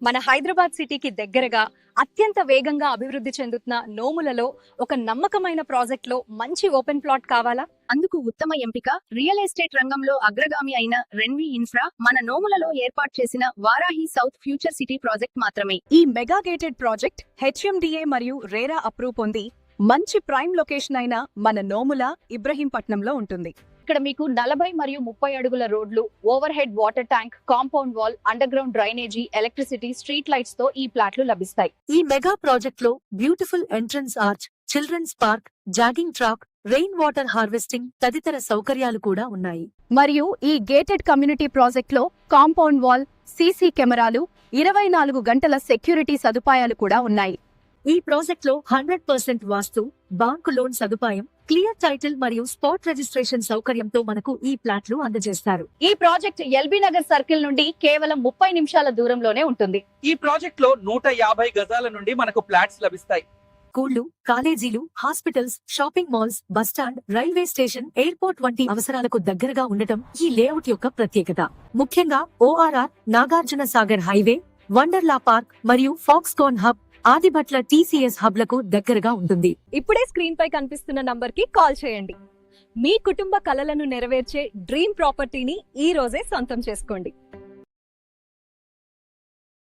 మన హైదరాబాద్ సిటీకి దగ్గరగా అత్యంత వేగంగా అభివృద్ధి చెందుతున్న నోములలో ఒక నమ్మకమైన ప్రాజెక్ట్ లో మంచి ఓపెన్ ప్లాట్ కావాలా? అందుకు ఉత్తమ ఎంపిక రియల్ ఎస్టేట్ రంగంలో అగ్రగామి అయిన రెన్వి ఇన్ఫ్రా మన నోములలో ఏర్పాటు చేసిన Varahi south future city project మాత్రమే. ఈ మెగా గేటెడ్ ప్రాజెక్ట్ హెచ్ఎండిఏ మరియు రేరా అప్రూవ్ పొంది మంచి ప్రైమ్ లొకేషన్ అయిన మన నోముల ఇబ్రహీంపట్నంలో ఉంటుంది. ఇక్కడ మీకు 40 మరియు 30 అడుగుల రోడ్లు, overhead water tank, compound wall, underground drainage, electricity, street lights తో ఈ ప్లాట్లు లభిస్తాయి. ఈ మెగా ప్రాజెక్ట్ లో beautiful entrance arch, children's park, jogging track, rain water harvesting తదితర సౌకర్యాలు కూడా ఉన్నాయి. మరియు ఈ గేటెడ్ కమ్యూనిటీ ప్రాజెక్ట్ లో కాంపౌండ్ వాల్, సీసీ కెమెరాలు, 24 గంటల సెక్యూరిటీ సదుపాయాలు కూడా ఉన్నాయి. ఈ ప్రాజెక్ట్ లో 100% వాస్తు, బ్యాంకు లోన్ సదుపాయం, క్లియర్ టైటిల్ మరియు స్పాట్ రిజిస్ట్రేషన్ సౌకర్యంతో మనకు ఈ ప్లాట్లు అందజేస్తారు. ఈ ప్రాజెక్ట్ ఎల్బీ నగర్ సర్కిల్ నుండి కేవలం 30 నిమిషాల దూరంలోనే ఉంటుంది. ఈ ప్రాజెక్ట్ లో 150 గజాల నుండి మనకు ఫ్లాట్స్ లభిస్తాయి. స్కూళ్లు, కాలేజీలు, hospitals, shopping malls, bus stand, railway station, airport వంటి అవసరాలకు దగ్గరగా ఉండటం ఈ లేఅవుట్ యొక్క ప్రత్యేకత. ముఖ్యంగా ORR, Nagarjuna Sagar highway, Wonderla park మరియు ఫాక్స్కాన్ హబ్, ఆదిబట్ల టీసీఎస్ హబ్లకు దగ్గరగా ఉంటుంది. ఇప్పుడే స్క్రీన్ పై కనిపిస్తున్న నంబర్ కి కాల్ చేయండి. మీ కుటుంబ కలలను నెరవేర్చే డ్రీమ్ ప్రాపర్టీని ఈ రోజే సొంతం చేసుకోండి.